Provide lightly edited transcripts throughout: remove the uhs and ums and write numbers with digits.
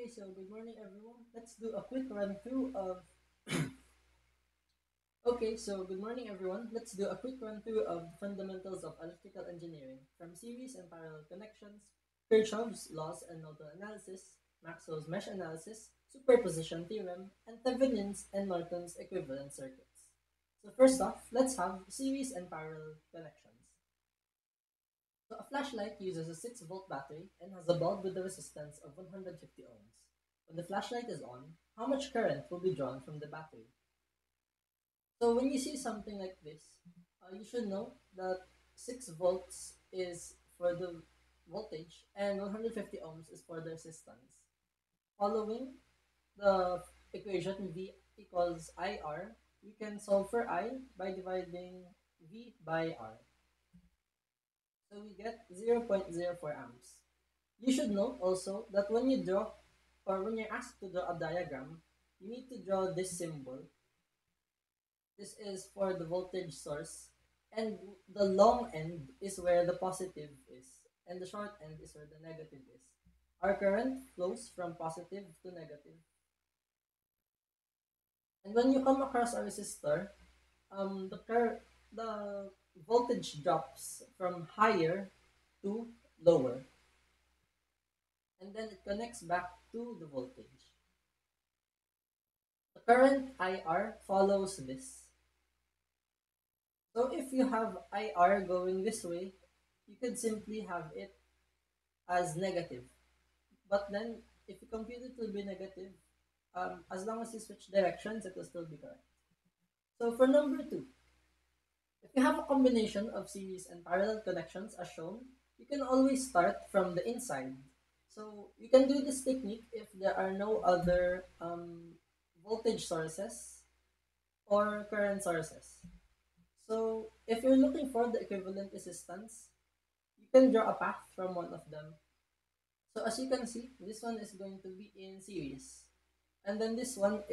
Okay, so good morning everyone. Let's do a quick run through of Okay, so good morning everyone. Let's do a quick run through of the fundamentals of electrical engineering from series and parallel connections, Kirchhoff's laws and nodal analysis, Maxwell's mesh analysis, superposition theorem, and Thevenin's and Norton's equivalent circuits. So first off, let's have series and parallel connections. So a flashlight uses a 6-volt battery and has a bulb with a resistance of 150 ohms. When the flashlight is on, how much current will be drawn from the battery? So when you see something like this, you should know that 6 volts is for the voltage and 150 ohms is for the resistance. Following the equation V equals IR, we can solve for I by dividing V by R. So we get 0.04 amps. You should note also that when you draw or when you're asked to draw a diagram, you need to draw this symbol. This is for the voltage source, and the long end is where the positive is, and the short end is where the negative is. Our current flows from positive to negative. And when you come across a resistor, the voltage drops from higher to lower, and then it connects back to the voltage. The current IR follows this. So if you have IR going this way, you could simply have it as negative. But then if you compute it to be negative, as long as you switch directions, it will still be correct. So for number two, if you have a combination of series and parallel connections as shown, you can always start from the inside. So you can do this technique if there are no other voltage sources or current sources. So if you're looking for the equivalent resistance, you can draw a path from one of them. So as you can see, this one is going to be in series. And then this one's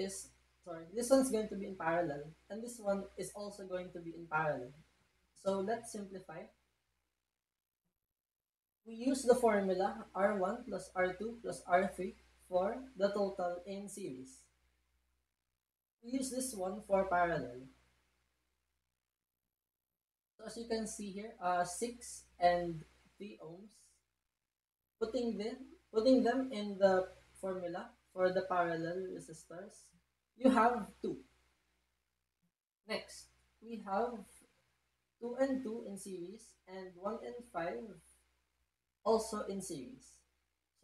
going to be in parallel. And this one is also going to be in parallel. So let's simplify. We use the formula R1 plus R2 plus R3 for the total in series. We use this one for parallel. So as you can see here, 6 and 3 ohms. Putting them in the formula for the parallel resistors, you have 2. Next, we have 2 and 2 in series and 1 and 5 also in series.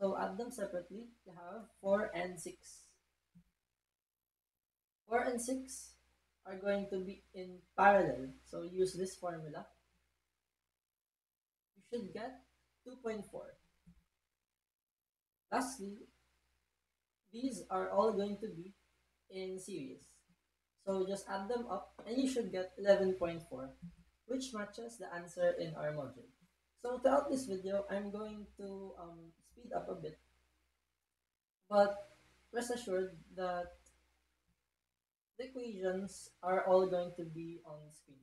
So add them separately, you have 4 and 6. 4 and 6 are going to be in parallel. So use this formula. You should get 2.4. Lastly, these are all going to be in series. So just add them up and you should get 11.4, which matches the answer in our module. So throughout this video, I'm going to speed up a bit, but rest assured that the equations are all going to be on screen.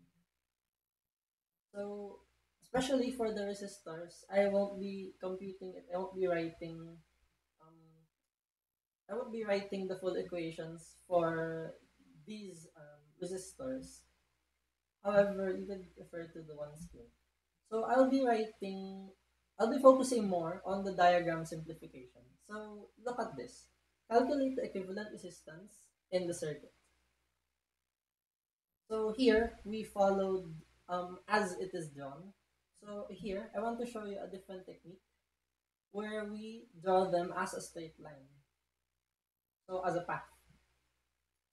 So especially for the resistors, I won't be computing it. Um, I won't be writing the full equations for these resistors. However, you can refer to the ones here. So I'll be focusing more on the diagram simplification. So look at this. Calculate the equivalent resistance in the circuit. So here we followed as it is drawn. So here I want to show you a different technique where we draw them as a straight line. So as a path.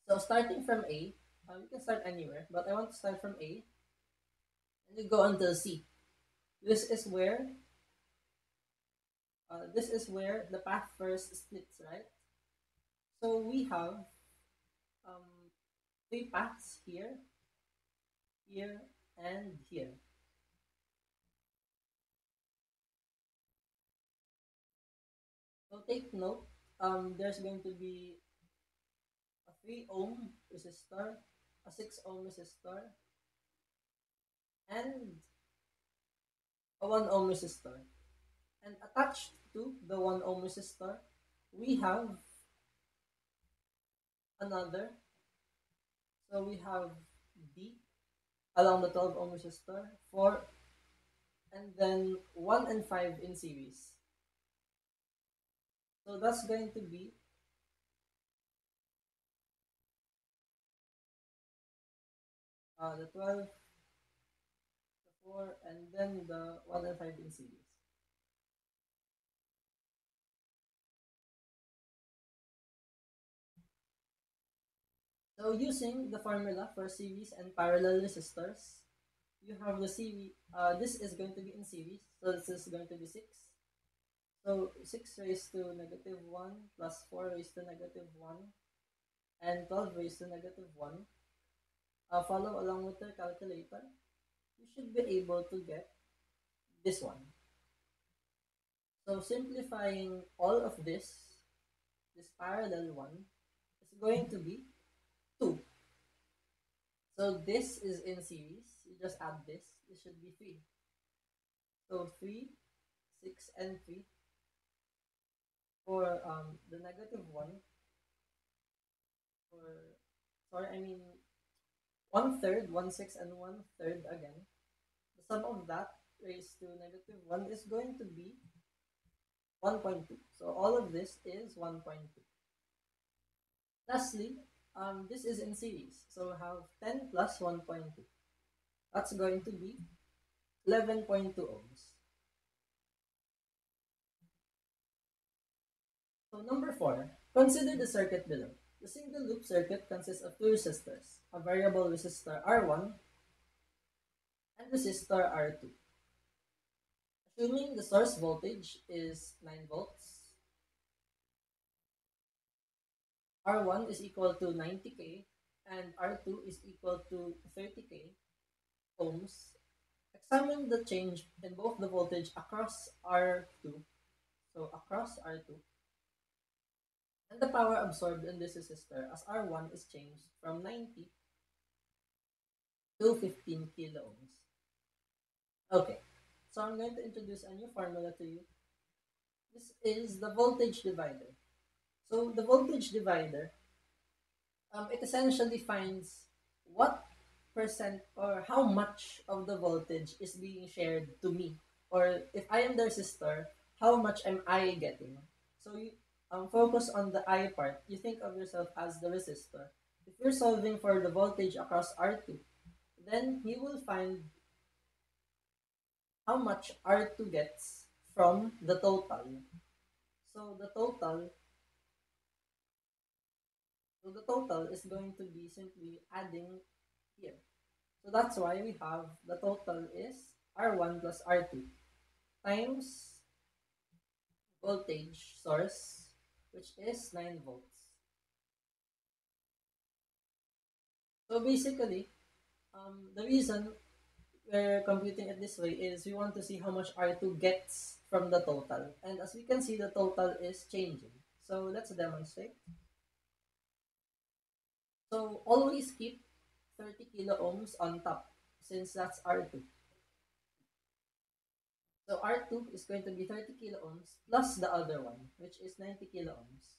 So starting from A, you can start anywhere, but I want to start from A and you go until C. This is where the path first splits, right? So we have um, 3 paths here, here, and here. So take note, there's going to be a 3 ohm resistor, a 6 ohm resistor, and a 1 ohm resistor. And attached to the 1 ohm resistor, we have another. So we have D along the 12 ohm resistor, 4, and then 1 and 5 in series. So that's going to be the 12, the 4, and then the 1 and 5 in series. So using the formula for series and parallel resistors, you have the series, this is going to be in series, so this is going to be 6. So 6 raised to negative 1 plus 4 raised to negative 1 and 12 raised to negative 1. Follow along with your calculator. You should be able to get this one. So simplifying all of this parallel one, is going to be 2. So this is in series. You just add this. This should be 3. So 3, 6, and 3 for the negative 1. For, sorry, I mean 1/3, 1/6, and 1/3 again. The sum of that raised to negative 1 is going to be 1.2. So all of this is 1.2. Lastly, this is in series. So we have 10 plus 1.2. That's going to be 11.2 ohms. So number 4, consider the circuit below. The single loop circuit consists of two resistors, a variable resistor R1 and resistor R2. Assuming the source voltage is 9 volts, R1 is equal to 90K and R2 is equal to 30K ohms. Examine the change in both the voltage across R2, so across R2, and the power absorbed in this resistor as R1 is changed from 90 to 15 kilo ohms. Okay, so I'm going to introduce a new formula to you. This is the voltage divider. So the voltage divider, it essentially finds what percent or how much of the voltage is being shared to me, or if I am the resistor, how much am I getting. So you focus on the I part. You think of yourself as the resistor. If you're solving for the voltage across R2, then you will find how much R2 gets from the total. So the total is going to be simply adding here. So that's why we have the total is R1 plus R2 times voltage source, which is 9 volts. So basically, the reason we're computing it this way is we want to see how much R2 gets from the total. And as we can see, the total is changing. So let's demonstrate. So always keep 30 kilo ohms on top since that's R2. So R2 is going to be 30 kilo ohms plus the other one, which is 90 kilo ohms.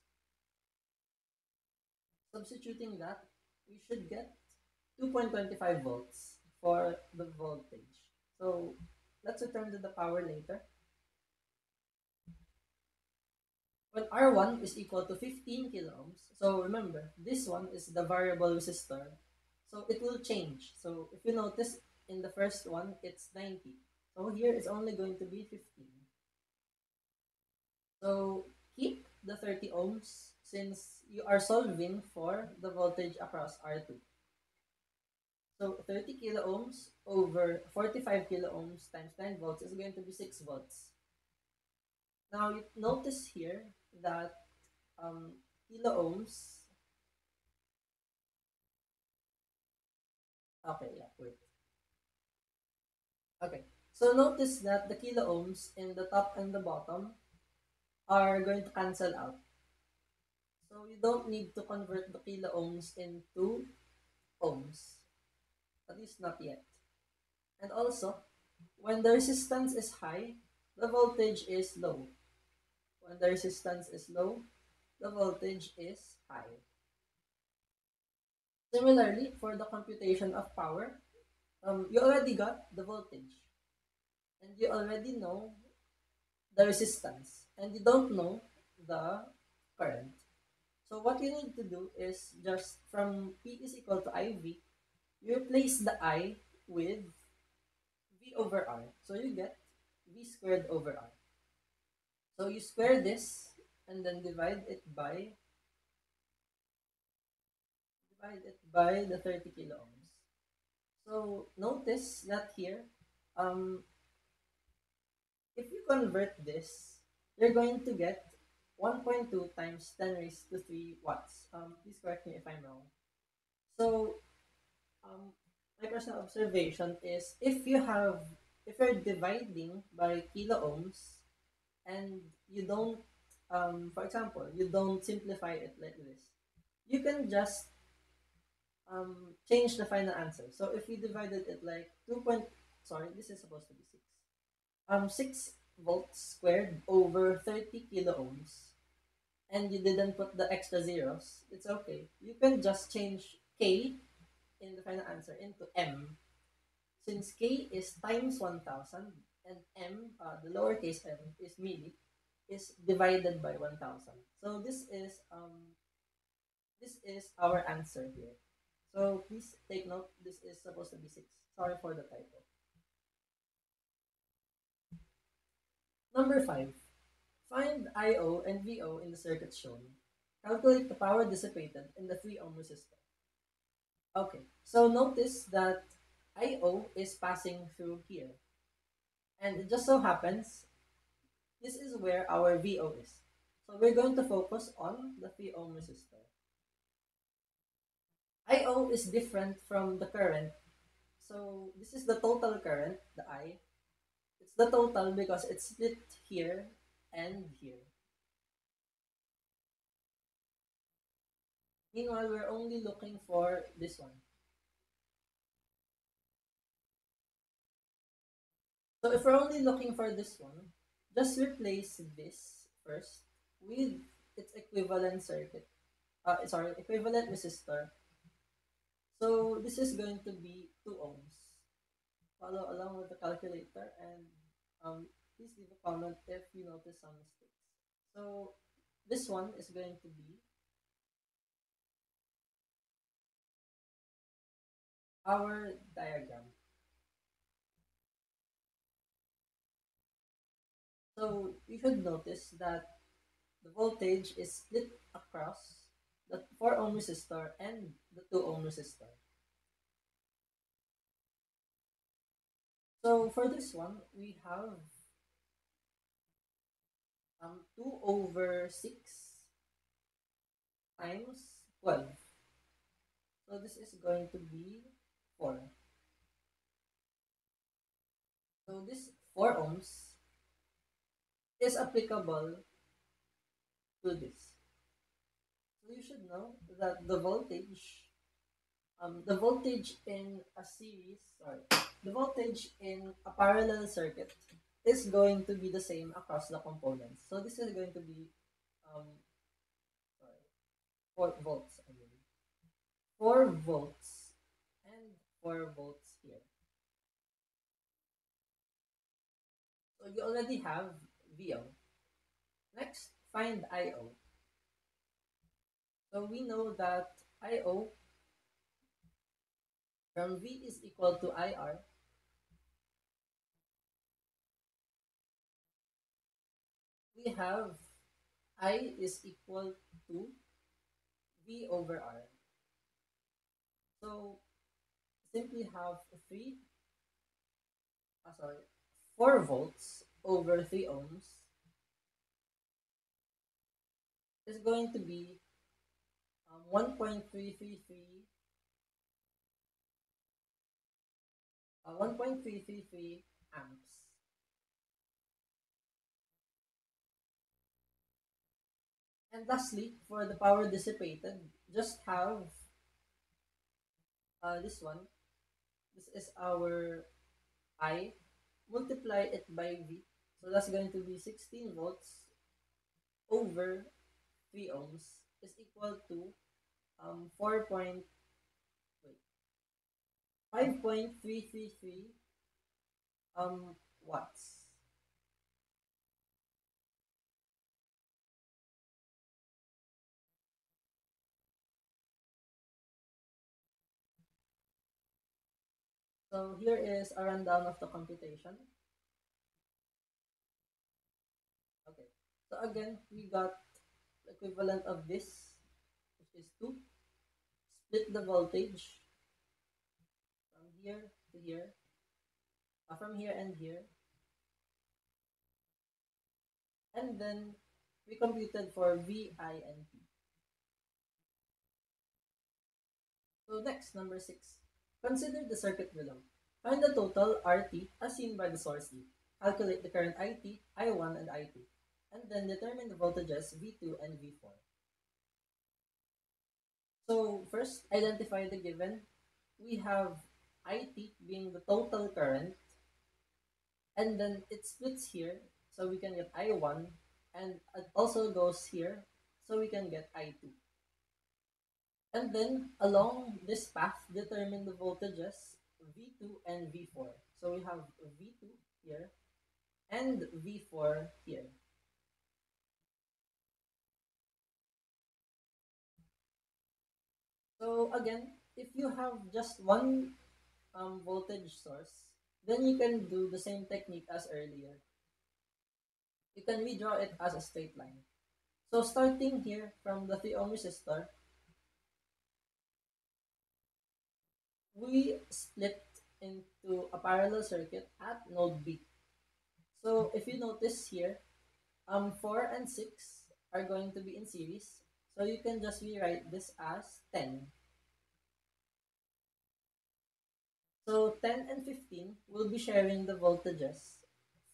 Substituting that, we should get 2.25 volts for the voltage. So let's return to the power later. When R1 is equal to 15 kilo ohms, so remember, this one is the variable resistor. So it will change. So if you notice, in the first one, it's 90. So here it's only going to be 15. So keep the 30 ohms since you are solving for the voltage across R2. So 30 kilo ohms over 45 kilo ohms times 9 volts is going to be 6 volts. Now you notice here that kilo ohms, okay, yeah, wait. Okay, so notice that the kilo ohms in the top and the bottom are going to cancel out. So you don't need to convert the kilo ohms into ohms, at least not yet. And also, when the resistance is high, the voltage is low. When the resistance is low, the voltage is high. Similarly, for the computation of power, you already got the voltage, and you already know the resistance, and you don't know the current. So what you need to do is just from P is equal to IV, you replace the I with V over R. So you get V squared over R. So you square this and then divide it by the 30 kilo ohms. So notice that here, um, if you convert this, you're going to get 1.2 times 10 raised to 3 watts. Please correct me if I'm wrong. So my personal observation is if you're dividing by kilo ohms and you don't, for example, you don't simplify it like this, you can just change the final answer. So if you divided it like this is supposed to be 6 volts squared over 30 kilo ohms, and you didn't put the extra zeros, it's okay. You can just change K in the final answer into M. Since K is times 1000 and M, the lowercase m is milli, is divided by 1000. So this is our answer here. So please take note, this is supposed to be 6. Sorry for the typo. Number 5. Find I/O and VO in the circuit shown. Calculate the power dissipated in the 3 ohm resistor. Okay, so notice that I/O is passing through here. And it just so happens, this is where our VO is. So we're going to focus on the 3 ohm resistor. I/O is different from the current. So this is the total current, the I. It's the total because it's split here and here. Meanwhile, we're only looking for this one. So if we're only looking for this one, just replace this first with its equivalent circuit. Equivalent resistor. So this is going to be 2 ohms. Follow along with the calculator and please leave a comment if you notice some mistakes. So this one is going to be our diagram. So you should notice that the voltage is split across the 4 ohm resistor and the 2 ohm resistor. So for this one, we have 2 over 6 times 12. So this is going to be 4. So this 4 ohms is applicable to this. So you should know that the voltage in a the voltage in a parallel circuit is going to be the same across the components. So this is going to be um, 4 volts, I mean. 4 volts and 4 volts here. So you already have VO. Next, find IO. So we know that IO from V is equal to IR. We have I is equal to V over R. So simply have 4 volts over 3 ohms is going to be 1.333 1.333 amps. And lastly, for the power dissipated, just have this one. This is our I. Multiply it by V. So that's going to be 16 volts over 3 ohms is equal to 4 point, wait, 5.333 watts. So here is a rundown of the computation. Okay. So again, we got the equivalent of this, which is 2. Split the voltage from here to here, from here and here. And then we computed for V, I, and P. So next, number 6. Consider the circuit below. Find the total RT as seen by the source E. Calculate the current IT, I1, and I2. And then determine the voltages V2 and V4. So first, identify the given. We have IT being the total current, and then it splits here, so we can get I1, and it also goes here, so we can get I2. And then along this path, determine the voltages V2 and V4. So we have V2 here and V4 here. So again, if you have just one voltage source, then you can do the same technique as earlier. You can redraw it as a straight line. So starting here from the 3 ohm resistor, we split into a parallel circuit at node B. So if you notice here, 4 and 6 are going to be in series. So you can just rewrite this as 10. So 10 and 15 will be sharing the voltages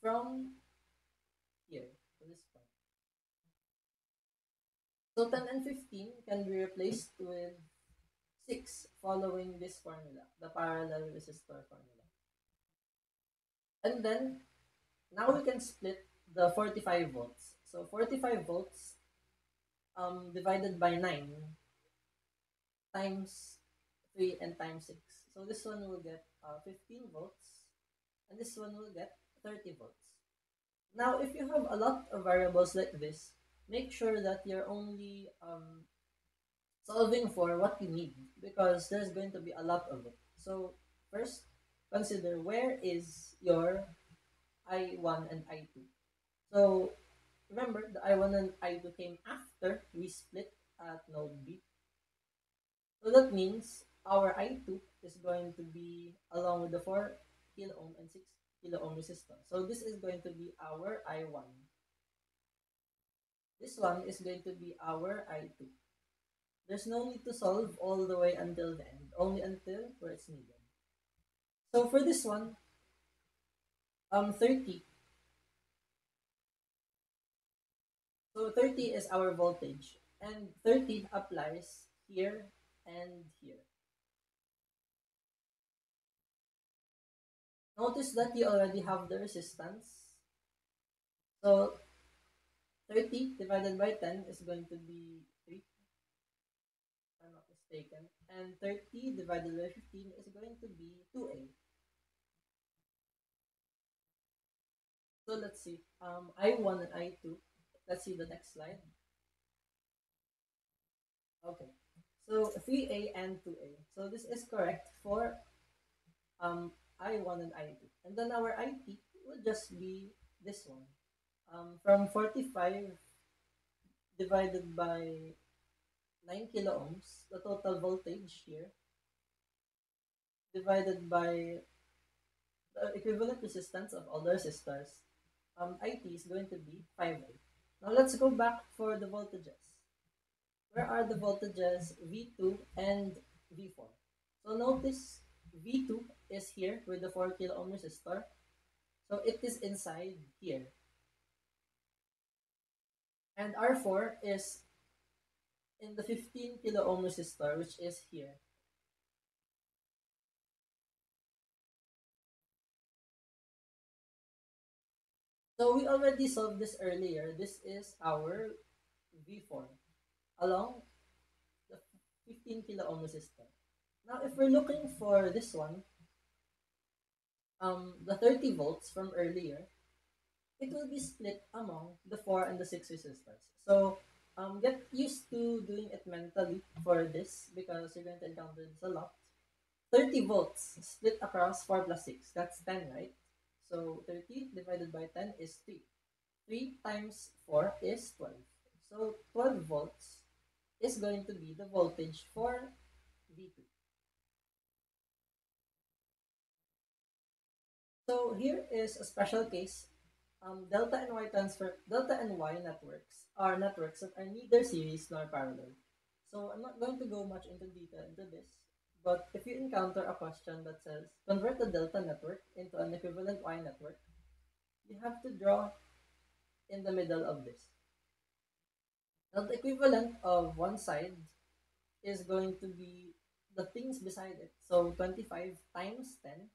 from here to this point. So 10 and 15 can be replaced with 6 following this formula, the parallel resistor formula. And then now we can split the 45 volts. So 45 volts divided by 9 times 3 and times 6. So this one will get 15 volts, and this one will get 30 volts. Now, if you have a lot of variables like this, make sure that you're only solving for what you need, because there's going to be a lot of it. So first, consider where is your I1 and I2. So remember, the I1 and I2 came after we split at node B. So that means our I2 is going to be along with the 4 kilo ohm and 6 kilo ohm resistor. So this is going to be our I1. This one is going to be our I2. There's no need to solve all the way until the end, only until where it's needed. So for this one, 30. So 30 is our voltage, and 30 applies here and here. Notice that you already have the resistance. So 30 divided by 10 is going to be 3, if I'm not mistaken. And 30 divided by 15 is going to be 2A. So let's see. I1 and I2. Let's see the next slide. Okay. So 3A and 2A. So this is correct for I1 and I2. And then our IT will just be this one. From 45 divided by 9 kilo ohms, the total voltage here, divided by the equivalent resistance of all the resistors, IT is going to be 5A. Now let's go back for the voltages. Where are the voltages V2 and V4? So notice V2 is here with the 4 kilo ohm resistor. So it is inside here. And R4 is in the 15 kilo ohm resistor, which is here. So we already solved this earlier. This is our V4. along the 15 kilo ohm resistor. Now, if we're looking for this one, the 30 volts from earlier, it will be split among the 4 and the 6 resistors. So get used to doing it mentally for this because you're going to encounter this a lot. 30 volts split across 4 plus 6, that's 10, right? So 30 divided by 10 is 3. 3 times 4 is 12. So 12 volts is going to be the voltage for V2. So here is a special case. Delta and Y networks are networks that are neither series nor parallel. So I'm not going to go much into detail into this, but if you encounter a question that says convert the delta network into an equivalent Y network, you have to draw in the middle of this. Now the equivalent of one side is going to be the things beside it. So 25 times 10,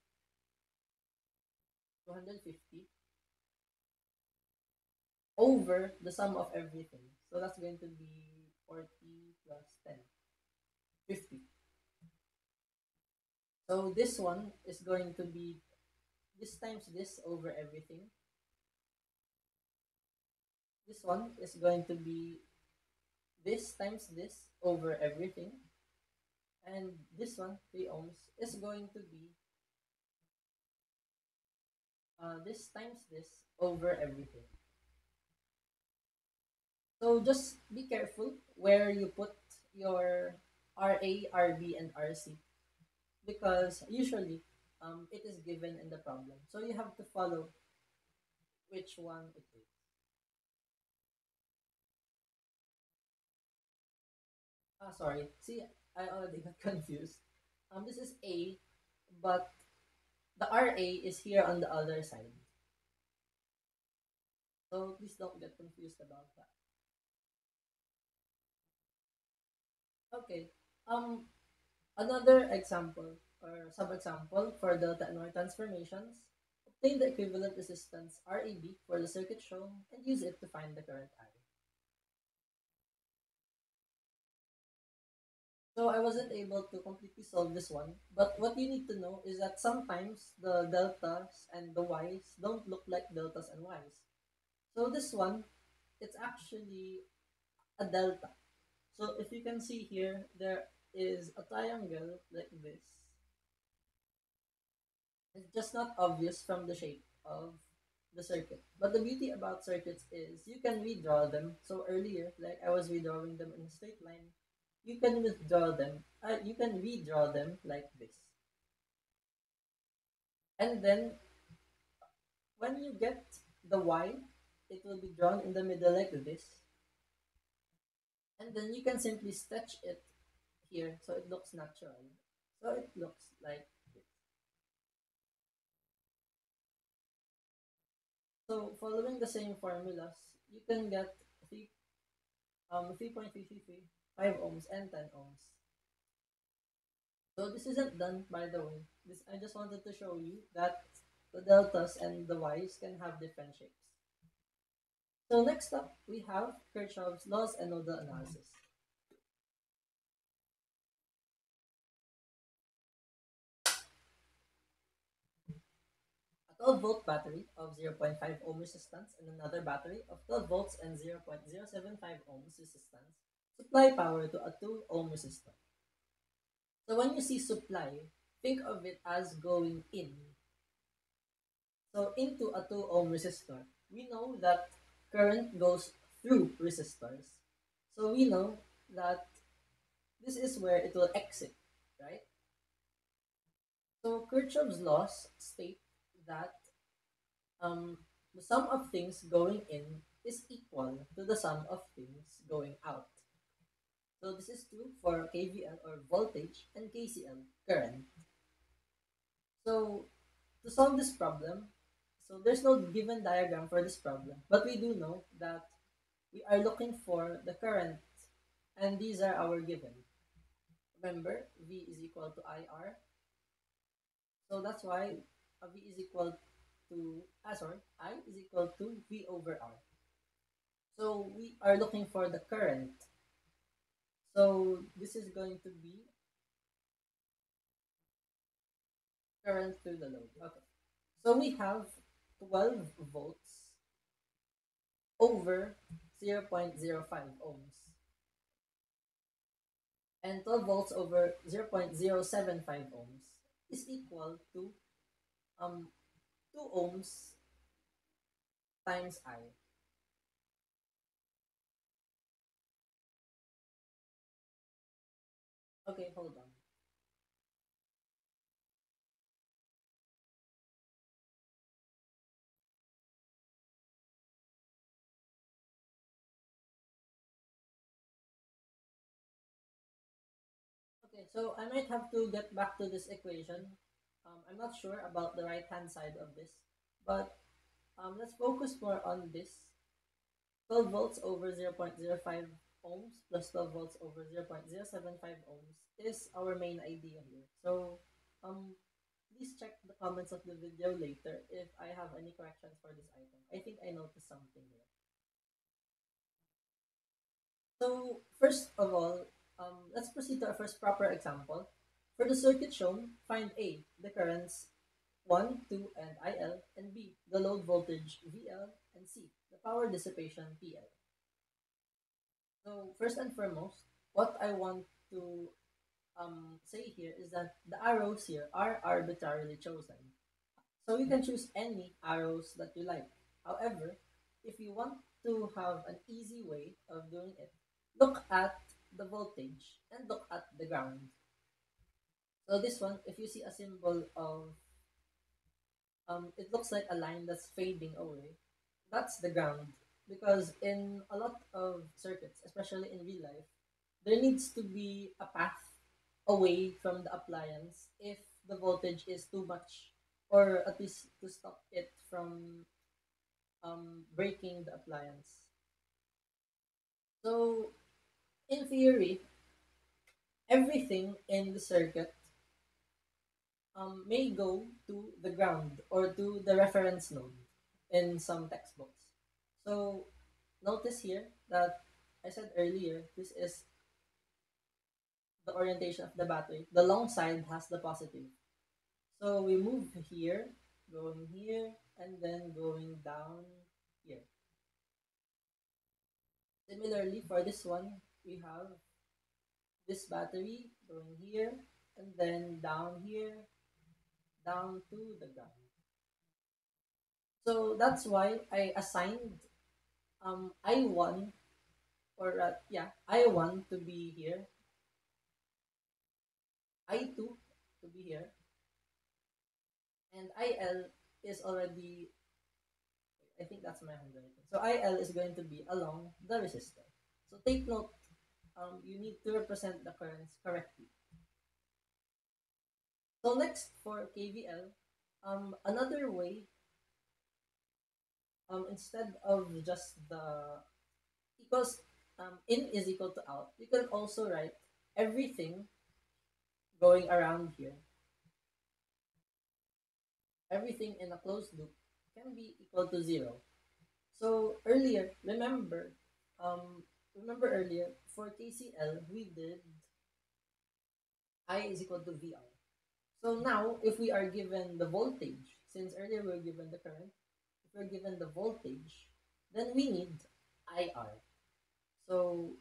250 over the sum of everything. So that's going to be 40 plus 10, 50. So this one is going to be this times this over everything. This one is going to be this times this over everything. And this one, 3 ohms, is going to be this times this over everything. So just be careful where you put your RA, RB, and RC because usually it is given in the problem. So you have to follow which one it is. Sorry. See, I already got confused. This is A, but the RA is here on the other side. So please don't get confused about that. Okay. Um, Another example or sub-example for delta and Y transformations. Obtain the equivalent resistance RAB for the circuit shown and use it to find the current I. So I wasn't able to completely solve this one, but what you need to know is that sometimes the deltas and the y's don't look like deltas and y's. So this one, it's actually a delta. So if you can see here, there is a triangle like this. It's just not obvious from the shape of the circuit. But the beauty about circuits is you can redraw them. So earlier, like I was redrawing them in a straight line, you can withdraw them. You can redraw them like this. And then when you get the Y, it will be drawn in the middle like this. And then you can simply stretch it here so it looks natural. So it looks like this. So following the same formulas, you can get 3.333, 5 ohms, and 10 ohms. So this isn't done by the way. This I just wanted to show you that the deltas and the y's can have different shapes. So next up, we have Kirchhoff's laws and nodal analysis. A 12-volt battery of 0.5 ohm resistance and another battery of 12 volts and 0.075 ohms resistance supply power to a 2 ohm resistor. So when you see supply, think of it as going in. So into a 2 ohm resistor, we know that current goes through resistors. So we know that this is where it will exit, right? So Kirchhoff's laws state that the sum of things going in is equal to the sum of things going out. So this is true for KVL or voltage and KCL, current. So to solve this problem, so there's no given diagram for this problem, but we do know that we are looking for the current, and these are our given. Remember, V is equal to IR. So that's why V is equal to, I is equal to V over R. So we are looking for the current. So this is going to be current through the load. Okay. So we have 12 volts over 0.05 ohms and 12 volts over 0.075 ohms is equal to um 2 ohms times I. Okay, hold on. Okay, so I might have to get back to this equation. I'm not sure about the right hand side of this, but let's focus more on this. 12 volts over 0.05 ohms plus 12 volts over 0.075 ohms is our main idea here. So um, please check the comments of the video later if I have any corrections for this item. I think I noticed something here. So first of all, let's proceed to our first proper example. For the circuit shown, find A, the currents 1, 2, and IL, and B, the load voltage VL, and C, the power dissipation PL. So first and foremost, what I want to say here is that the arrows here are arbitrarily chosen. So you can choose any arrows that you like. However, if you want to have an easy way of doing it, look at the voltage and look at the ground. So this one, if you see a symbol of, it looks like a line that's fading away, that's the ground. Because in a lot of circuits, especially in real life, there needs to be a path away from the appliance if the voltage is too much, or at least to stop it from breaking the appliance. So, in theory, everything in the circuit may go to the ground or to the reference node in some textbooks. So, notice here that I said earlier, this is the orientation of the battery. The long side has the positive. So we move here, going here, and then going down here. Similarly, for this one, we have this battery going here, and then down here, down to the ground. So that's why I assigned I1, or I1 to be here, I2 to be here, and IL is already, I think that's my handwriting. So IL is going to be along the resistor. So take note, you need to represent the currents correctly. So next for KVL, another way, instead of just the equals, in is equal to out, you can also write everything going around here. Everything in a closed loop can be equal to 0. So earlier, remember earlier for KCL we did I is equal to VR. So now, if we are given the voltage, since earlier we were given the current, if we're given the voltage, then we need IR. So,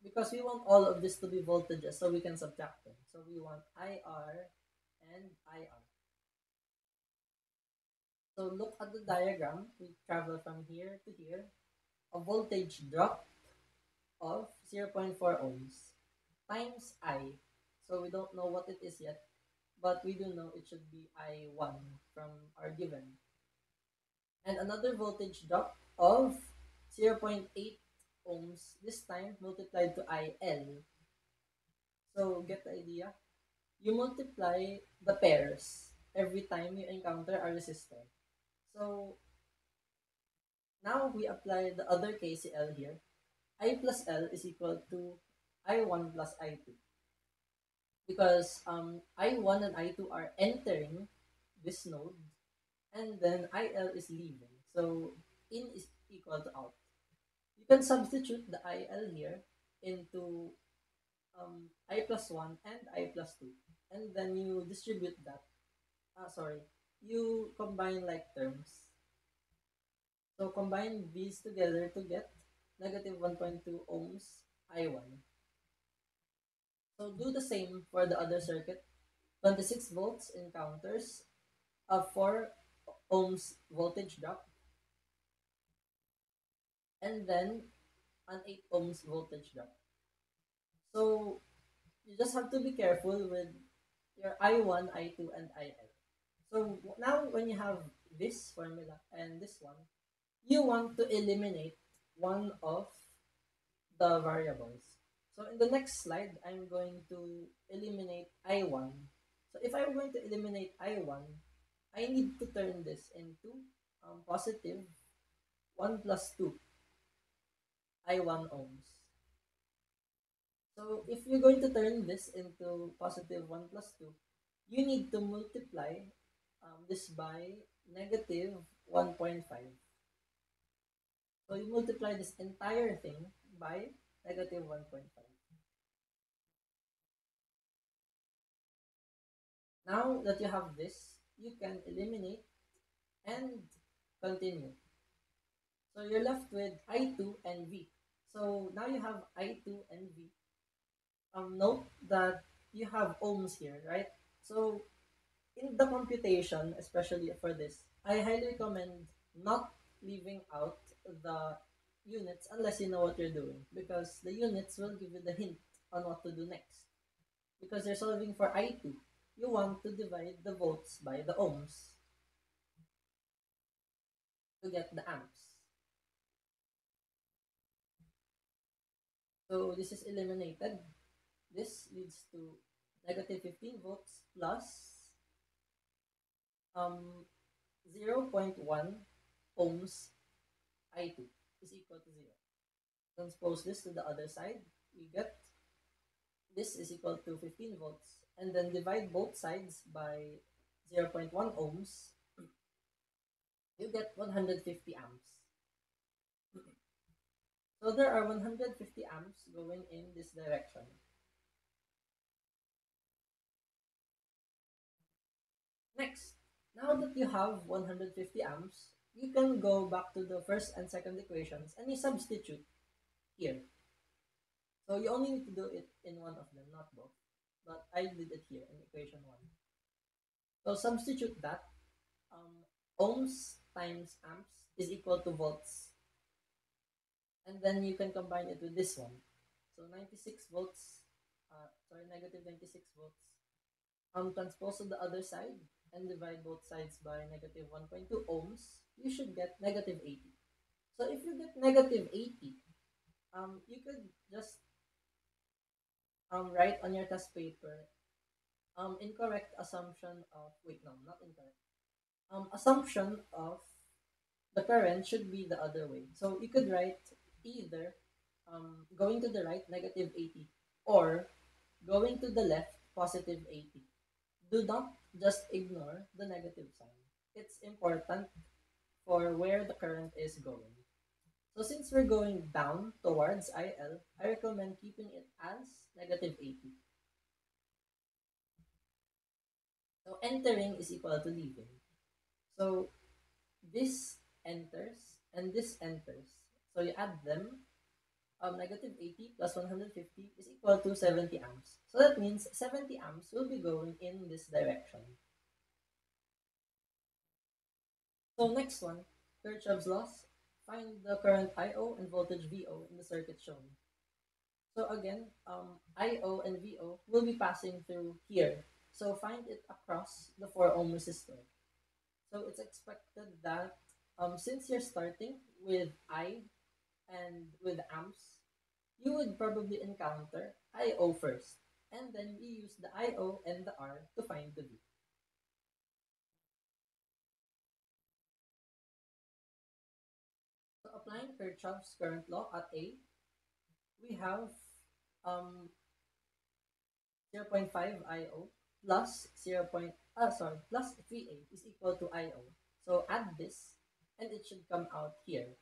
because we want all of this to be voltages, so we can subtract them. So we want IR and IR. So look at the diagram. We travel from here to here. A voltage drop of 0.4 ohms times I. So we don't know what it is yet, but we do know it should be I1 from our given. And another voltage drop of 0.8 ohms, this time multiplied to IL. So get the idea? You multiply the pairs every time you encounter a resistor. So now we apply the other KCL here. I plus L is equal to I1 plus I2. Because I1 and I2 are entering this node, and then IL is leaving. So in is equal to out. You can substitute the IL here into I plus 1 and I plus 2. And then you distribute that. You combine like terms. So combine these together to get negative 1.2 ohms I1. So do the same for the other circuit. 26 volts encounters a 4 ohms voltage drop, and then an 8 ohms voltage drop. So you just have to be careful with your I1, I2, and IL. So now when you have this formula and this one, you want to eliminate one of the variables. So in the next slide, I'm going to eliminate I1. So if I'm going to eliminate I1, I need to turn this into positive 1 plus 2 I1 ohms. So if you're going to turn this into positive 1 plus 2, you need to multiply this by negative 1.5. So you multiply this entire thing by negative 1.5. Now that you have this, you can eliminate and continue. So you're left with I2 and V. So now you have I2 and V. Note that you have ohms here, right? So in the computation, especially for this, I highly recommend not leaving out the units unless you know what you're doing, because the units will give you the hint on what to do next. Because you're solving for I2, you want to divide the volts by the ohms to get the amps. So this is eliminated. This leads to negative 15 volts plus 0.1 ohms I2 is equal to 0. Transpose this to the other side, we get this is equal to 15 volts, and then divide both sides by 0.1 ohms, you get 150 amps. So there are 150 amps going in this direction. Next, now that you have 150 amps, you can go back to the first and second equations and you substitute here. So you only need to do it in one of them, not both. But I did it here in equation 1. So substitute that. Ohms times amps is equal to volts. And then you can combine it with this one. So 96 volts, negative 96 volts. Transpose to the other side and divide both sides by negative 1.2 ohms, you should get negative 80. So if you get negative 80, you could just write on your test paper incorrect assumption of, wait, no, not incorrect. Assumption of the current should be the other way. So you could write either going to the right, negative 80, or going to the left, positive 80. Do not just ignore the negative sign. It's important for where the current is going. So since we're going down towards IL, I recommend keeping it as negative 80. So entering is equal to leaving. So this enters and this enters. So you add them. Negative 80 plus 150 is equal to 70 amps. So that means 70 amps will be going in this direction. So next one, Kirchhoff's laws. Find the current I0 and voltage VO in the circuit shown. So again, I0 and VO will be passing through here. So find it across the 4 ohm resistor. So it's expected that since you're starting with I and with amps, you would probably encounter I0 first, and then you use the I0 and the R to find the V. So applying Kirchhoff's current law at A, we have um, 0.5 I0 plus plus VA is equal to I0. So add this, and it should come out here.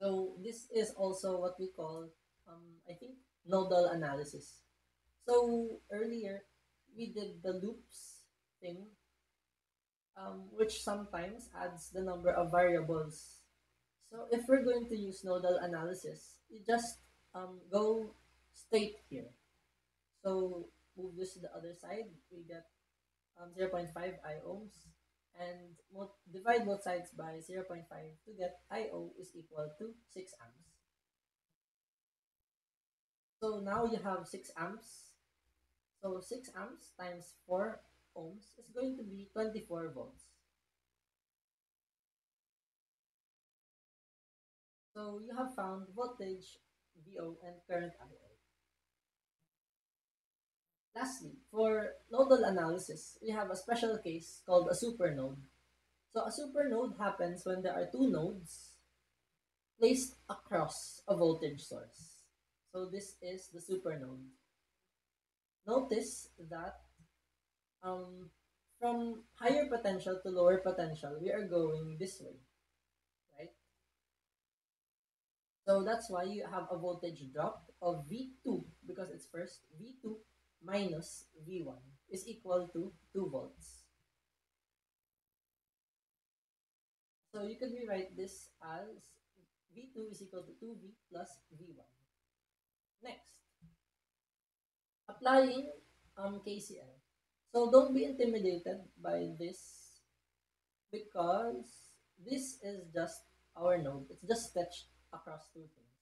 So this is also what we call, I think nodal analysis. So earlier, we did the loops thing, which sometimes adds the number of variables. So if we're going to use nodal analysis, you just go straight here. So move this to the other side, we get 0 0.5 iohms, and divide both sides by 0 0.5 to get IO is equal to 6 amps. So now you have 6 amps. So 6 amps times 4 ohms is going to be 24 volts. So you have found voltage VO and current IO. Lastly, for nodal analysis, we have a special case called a supernode. So a supernode happens when there are two nodes placed across a voltage source. So this is the supernode. Notice that um, from higher potential to lower potential, we are going this way, right? So that's why you have a voltage drop of V2 because it's first V2 minus V1 is equal to 2 volts. So you can rewrite this as V2 is equal to 2V plus V1. Next, applying KCL. So don't be intimidated by this because this is just our node. It's just stretched across two things.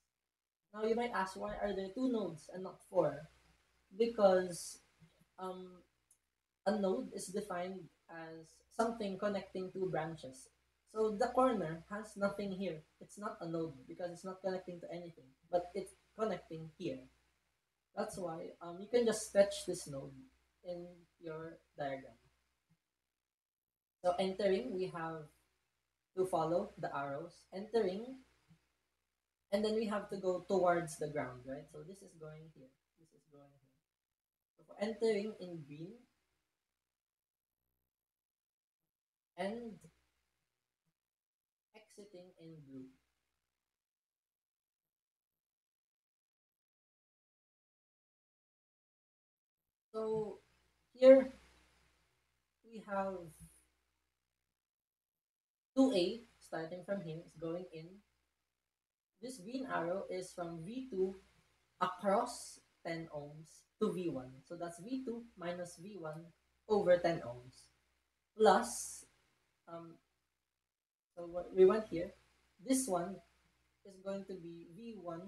Now you might ask, why are there two nodes and not four? Because um, a node is defined as something connecting two branches. So the corner has nothing here. It's not a node because it's not connecting to anything, but it's connecting here. That's why you can just stretch this node in your diagram. So entering, we have to follow the arrows. Entering, and then we have to go towards the ground, right? So this is going here. This is going here. So for entering in green and exiting in blue. So here we have 2A starting from here is going in. This green arrow is from V2 across 10 ohms to V1. So that's V2 minus V1 over 10 ohms. Plus, so what we want here, this one is going to be V1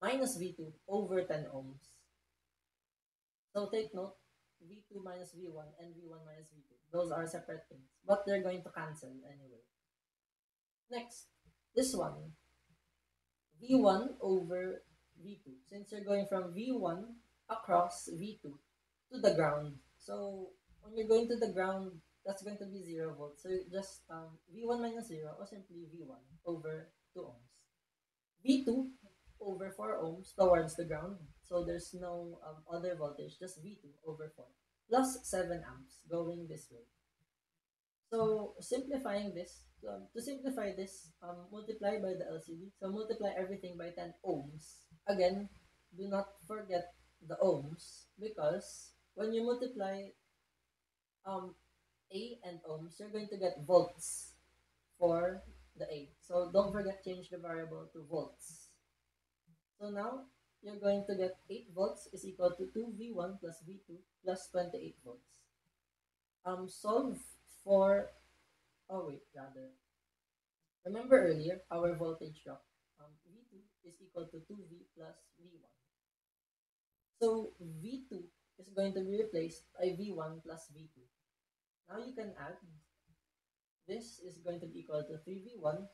minus V2 over 10 ohms. So take note, V2 minus V1 and V1 minus V2. Those are separate things, but they're going to cancel anyway. Next, this one, V1 over V2. Since you're going from V1 across V2 to the ground. So when you're going to the ground, that's going to be 0 volts. So just V1 minus 0 or simply V1 over 2 ohms. V2 over 4 ohms towards the ground. So there's no other voltage, just V2 over 4 plus 7 amps going this way. So simplifying this, to simplify this, multiply by the LCD. So multiply everything by 10 ohms. Again, do not forget the ohms because when you multiply A and ohms, you're going to get volts for the A. So don't forget change the variable to volts. So now you're going to get 8 volts is equal to 2V1 plus V2 plus 28 volts. Solve for, oh wait, rather. Remember earlier, our voltage drop, V2 is equal to 2V plus V1. So V2 is going to be replaced by V1 plus V2. Now you can add, this is going to be equal to 3V1,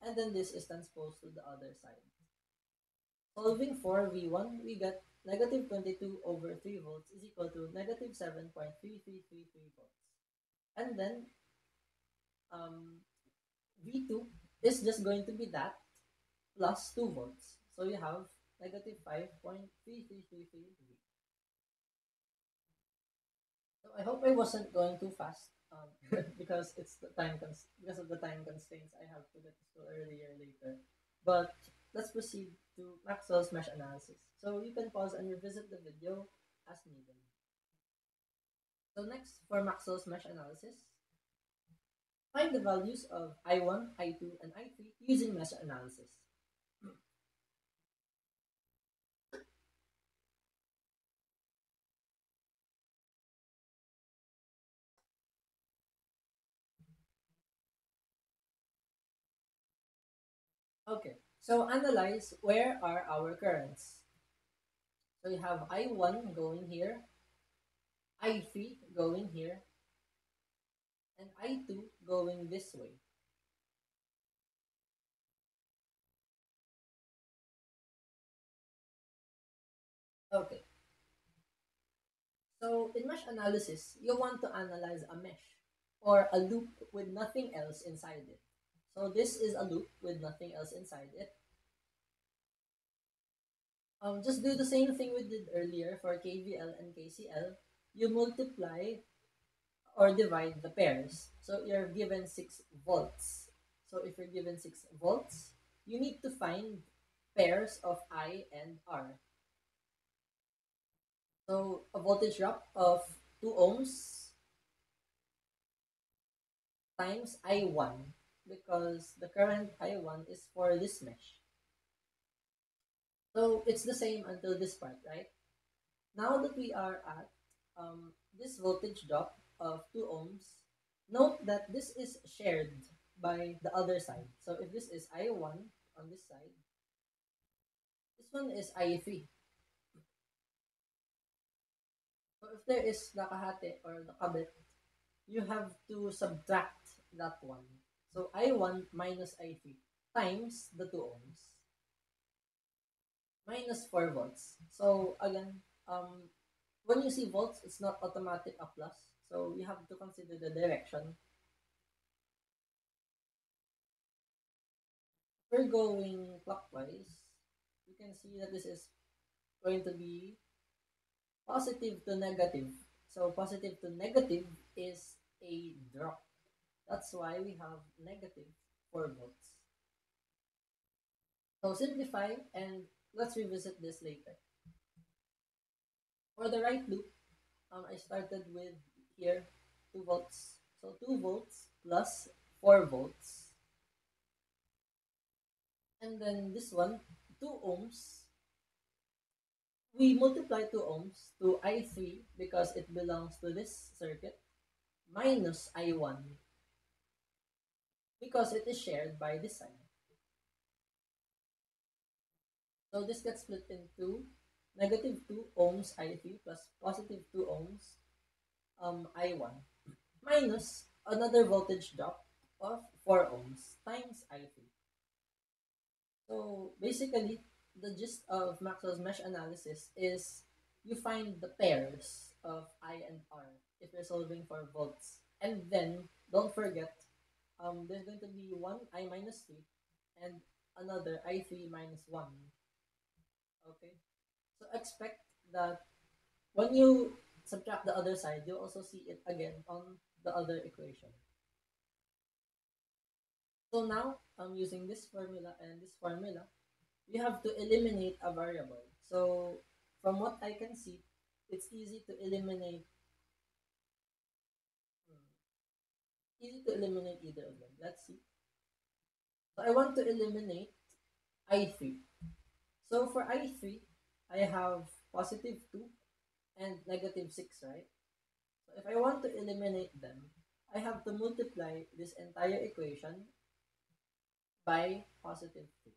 and then this is transposed to the other side. Solving for V1, we get negative 22 over 3 volts is equal to negative 7.3333 volts. And then V2 is just going to be that plus 2 volts. So you have negative 5.3333 V. So I hope I wasn't going too fast because it's the because of the time constraints. I have to get to school earlier later. But let's proceed to Maxwell's mesh analysis. So you can pause and revisit the video as needed. So next, for Maxwell's mesh analysis, find the values of I1, I2, and I3 using mesh analysis. Okay, so analyze where are our currents. So you have I1 going here, I3 going here, and I2 going this way. Okay, so in mesh analysis, you want to analyze a mesh or a loop with nothing else inside it. So this is a loop with nothing else inside it. Just do the same thing we did earlier for KVL and KCL. You multiply or divide the pairs. So you're given 6 volts. So if you're given 6 volts, you need to find pairs of I and R. So a voltage drop of 2 ohms times I1, because the current I1 is for this mesh. So it's the same until this part, right? Now that we are at this voltage drop of 2 ohms, note that this is shared by the other side. So if this is I1 on this side, this one is I3. So if there is nakahati or nakabit, you have to subtract that one. So I1 minus I3 times the 2 ohms minus 4 volts. So again, when you see volts, it's not automatic a plus. So you have to consider the direction. If we're going clockwise, you can see that this is going to be positive to negative. So positive to negative is a drop. That's why we have negative 4 volts. So simplify and let's revisit this later. For the right loop, I started with here 2 volts. So 2 volts plus 4 volts. And then this one, 2 ohms. We multiply 2 ohms to I3 because it belongs to this circuit minus I1 because it is shared by this side. So this gets split into negative 2 ohms I3 plus positive 2 ohms I1 minus another voltage drop of 4 ohms times I3. So basically, the gist of Maxwell's mesh analysis is you find the pairs of I and R if you're solving for volts. And then, don't forget, there's going to be one I minus 3 and another I3 minus 1. Okay? So expect that when you subtract the other side, you'll also see it again on the other equation. So now, using this formula and this formula, we have to eliminate a variable. So from what I can see, it's easy to eliminate either of them. Let's see. So I want to eliminate I3. So for I3, I have positive 2 and negative 6, right? So if I want to eliminate them, I have to multiply this entire equation by positive 2.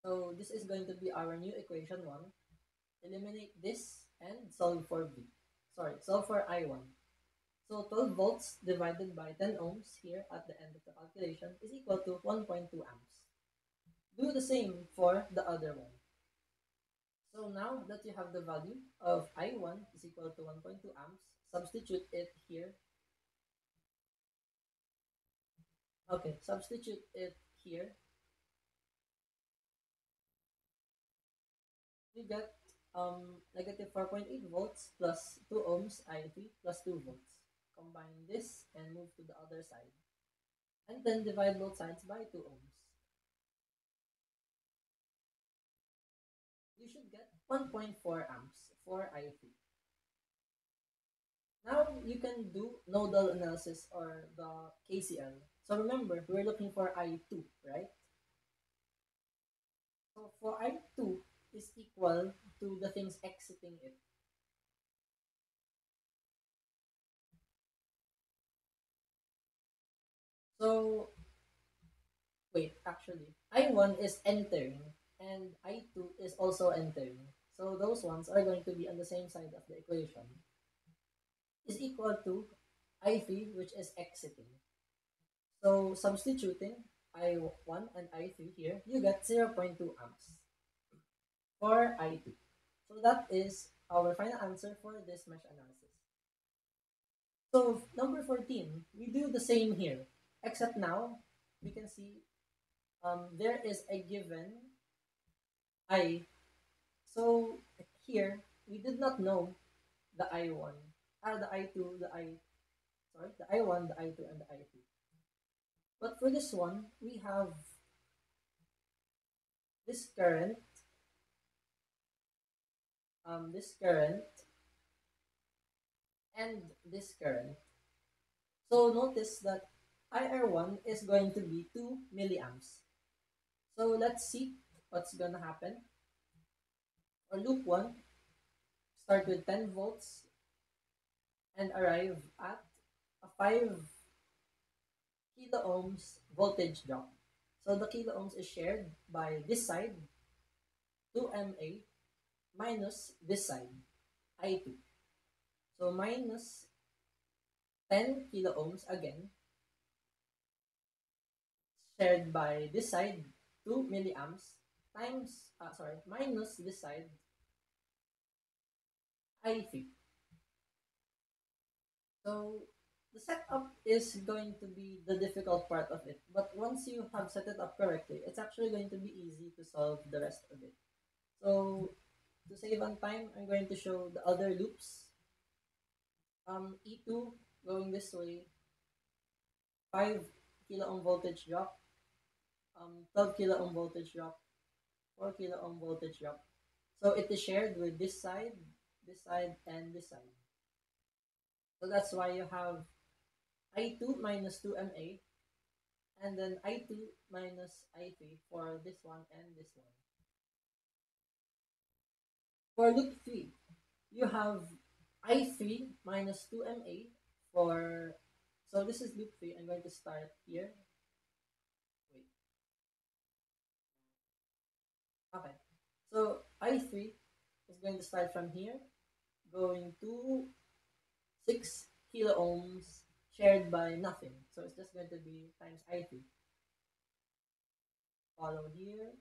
So this is going to be our new equation 1. Eliminate this and solve for V. Sorry, solve for I1. So 12 volts divided by 10 ohms here at the end of the calculation is equal to 1.2 amps. Do the same for the other one. So now that you have the value of I1 is equal to 1.2 amps, substitute it here. Okay, substitute it here. We get negative 4.8 volts plus 2 ohms I3 plus 2 volts. Combine this and move to the other side. And then divide both sides by 2 ohms. 1.4 amps for I3. Now you can do nodal analysis or the KCL. So remember, we're looking for I2, right? So for I2 is equal to the things exiting it. So wait, actually, I1 is entering and I2 is also entering. So those ones are going to be on the same side of the equation. Is equal to I3, which is exiting. So substituting I1 and I3 here, you get 0.2 amps for I2. So that is our final answer for this mesh analysis. So number 14, we do the same here, except now we can see there is a given I. So here we did not know the I1, the I2, the I1, the I2, and the I3. But for this one, we have this current, this current, and this current. So notice that IR1 is going to be 2 milliamps. So let's see what's gonna happen. For loop 1, start with 10 volts and arrive at a 5 kilo ohms voltage drop. So the kilo ohms is shared by this side, 2 MA, minus this side, I2. So minus 10 kilo ohms again, shared by this side, 2 milliamps, times, minus this side, I3. So the setup is going to be the difficult part of it. But once you have set it up correctly, it's actually going to be easy to solve the rest of it. So to save on time, I'm going to show the other loops. E2 going this way, 5 kilo ohm voltage drop, 12 kilo ohm voltage drop, 4 kilo ohm voltage drop. So it is shared with this side, and this side. So that's why you have I2 minus 2MA, and then I2 minus I3 for this one and this one. For loop 3, you have I3 minus 2MA for, so this is loop 3. I'm going to start here. Wait. Okay. So I3 is going to start from here, going to 6 kilo ohms shared by nothing. So it's just going to be times I3. Follow here,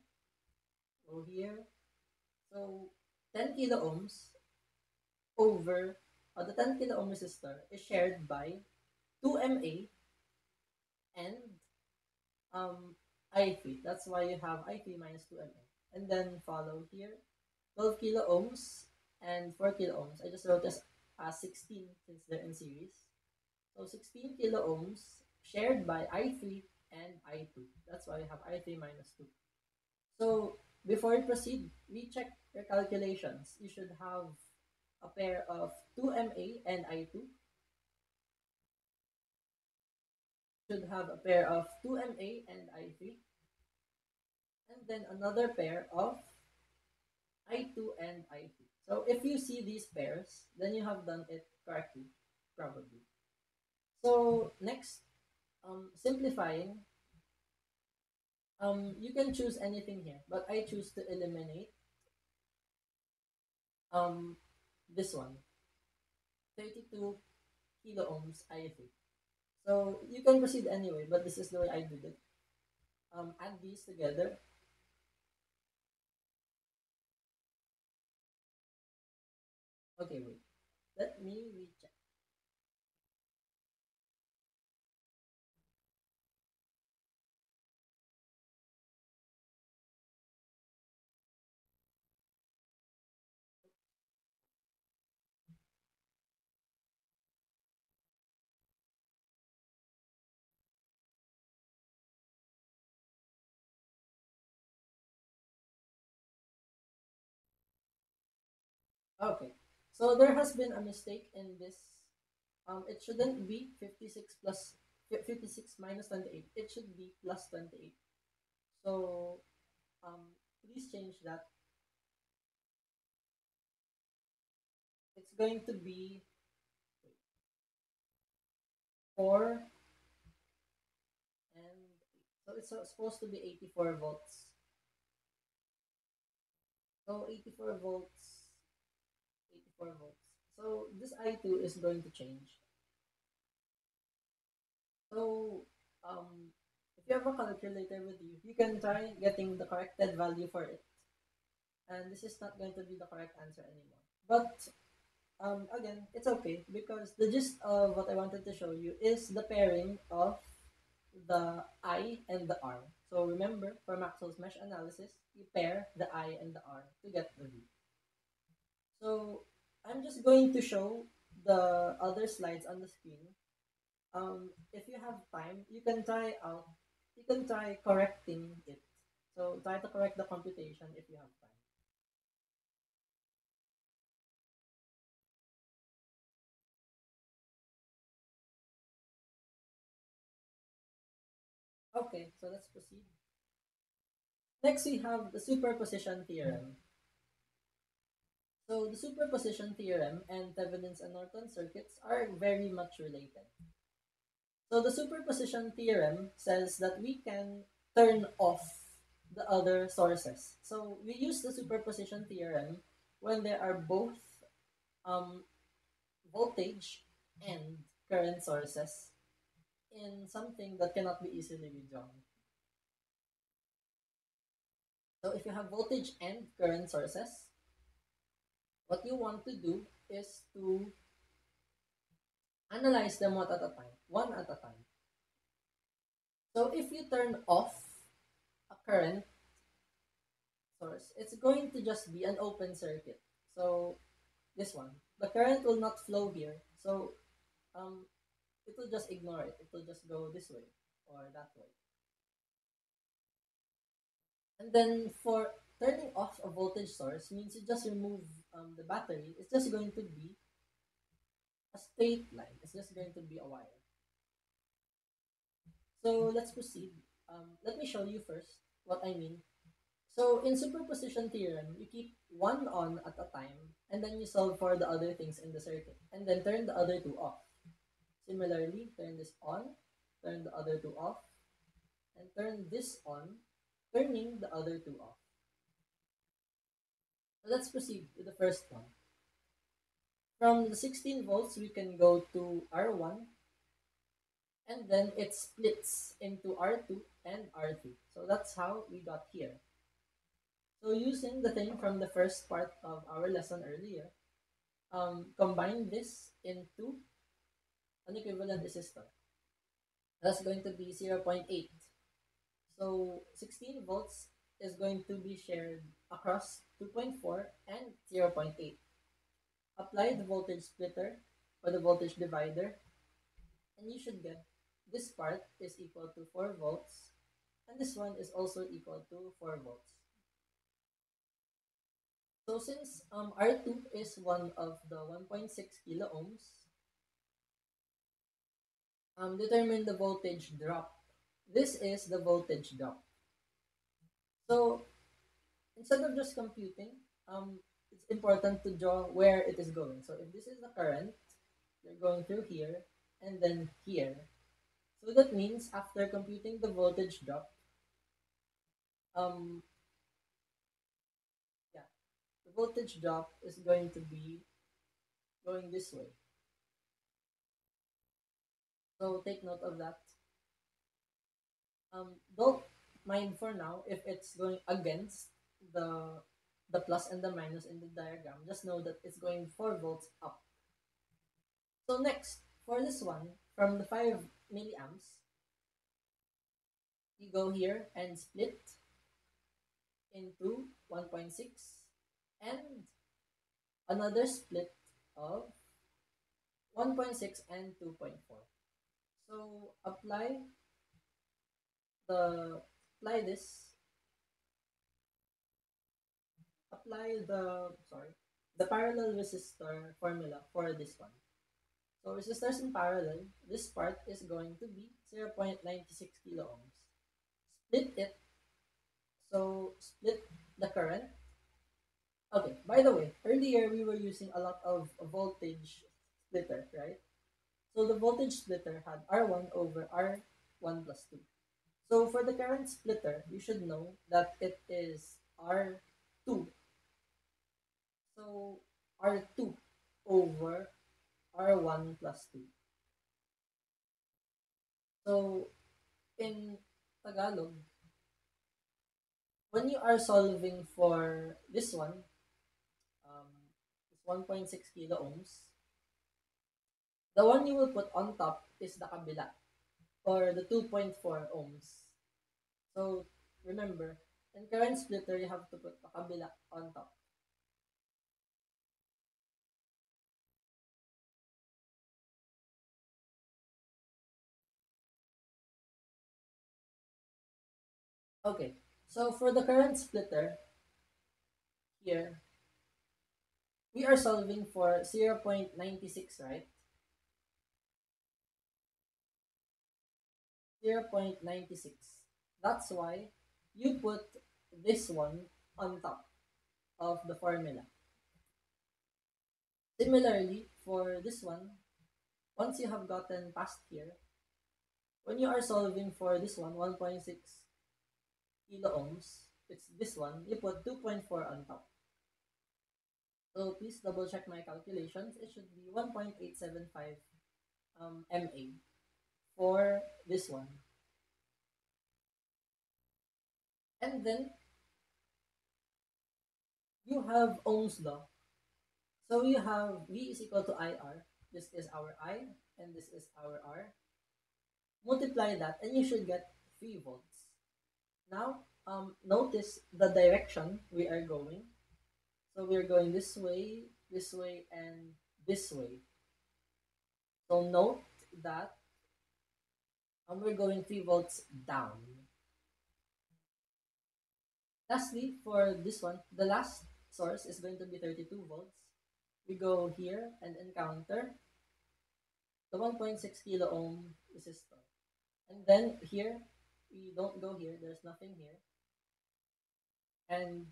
go here. So 10 kilo ohms over the 10 kilo ohm resistor is shared by 2MA and I3. That's why you have I3 minus 2MA. And then follow here 12 kilo ohms and 4 kilo ohms. I just wrote this as 16 since they're in series. So 16 kilo ohms shared by I3 and I2. That's why you have I3 minus 2. So before you proceed, recheck your calculations. You should have a pair of 2MA and I2. Should have a pair of 2MA and I3. And then another pair of I2 and I3. So if you see these pairs, then you have done it correctly, probably. So next, simplifying, you can choose anything here, but I choose to eliminate this one, 32 kilo ohms I3. So you can proceed anyway, but this is the way I did it. Add these together. Okay, wait. Let me recheck. Okay, so there has been a mistake in this. It shouldn't be 56 plus 56 minus 28. It should be plus 28. So please change that. It's going to be 4 and 8. So it's supposed to be 84 volts. So 84 volts, 84 volts. So this I2 is going to change. So if you have a calculator with you, you can try getting the corrected value for it. And this is not going to be the correct answer anymore. But again, it's okay because the gist of what I wanted to show you is the pairing of the I and the R. So remember, for Maxwell's mesh analysis, you pair the I and the R to get the V. So I'm just going to show the other slides on the screen. If you have time, you can try correcting it. So try to correct the computation if you have time. Okay, so let's proceed. Next, we have the superposition theorem. So the superposition theorem and Thevenin's and Norton circuits are very much related. So the superposition theorem says that we can turn off the other sources. So we use the superposition theorem when there are both um, voltage and current sources in something that cannot be easily withdrawn. So if you have voltage and current sources, what you want to do is to analyze them one at a time. So if you turn off a current source, it's going to just be an open circuit. So this one, the current will not flow here. So um, it will just ignore it. It will just go this way or that way. And then for turning off a voltage source means you just remove the battery. It's just going to be a straight line. It's just going to be a wire. So let's proceed. Let me show you first what I mean. So in superposition theorem, you keep one on at a time, and then you solve for the other things in the circuit, and then turn the other two off. Similarly, turn this on, turn the other two off, and turn this on, turning the other two off. So let's proceed with the first one. From the 16 volts, we can go to R1, and then it splits into R2 and R3. So that's how we got here. So using the thing from the first part of our lesson earlier, combine this into an equivalent resistor. That's going to be 0.8. So 16 volts is going to be shared across 2.4 and 0.8. Apply the voltage splitter or the voltage divider, and you should get this part is equal to 4 volts, and this one is also equal to 4 volts. So since R2 is one of the 1.6 kilo ohms, determine the voltage drop. This is the voltage drop. So instead of just computing, it's important to draw where it is going. So if this is the current, you're going through here and then here. So that means after computing the voltage drop, um, yeah, the voltage drop is going to be going this way. So take note of that. Don't mind for now if it's going against the the plus and the minus in the diagram. Just know that it's going 4 volts up. So next, for this one, from the 5 milliamps, you go here and split into 1.6 and another split of 1.6 and 2.4. So the apply this apply the sorry the parallel resistor formula for this one. So resistors in parallel, this part is going to be 0.96 kilo ohms. Split it, so split the current. Okay, by the way, earlier we were using a lot of voltage splitter, right? So the voltage splitter had R1 over R1 plus 2. So for the current splitter, you should know that it is R2. So R2 over R1 plus 2. So in Tagalog, when you are solving for this one, it's 1.6 kilo ohms, the one you will put on top is the kabila, or the 2.4 ohms. So remember, in current splitter, you have to put the kabila on top. Okay, so for the current splitter, here, we are solving for 0.96, right? 0.96. That's why you put this one on top of the formula. Similarly, for this one, once you have gotten past here, when you are solving for this one, 1.6 kilo ohms, it's this one, you put 2.4 on top. So please double check my calculations. It should be 1.875 MA for this one. And then you have Ohm's law. So you have V is equal to IR. This is our I, and this is our R. Multiply that, and you should get 3 volts. Now, notice the direction we are going. So we're going this way, and this way. So note that we're going 3 volts down. Lastly, for this one, the last source is going to be 32 volts. We go here and encounter the 1.6 kilo ohm resistor. And then here, we don't go here, there's nothing here, and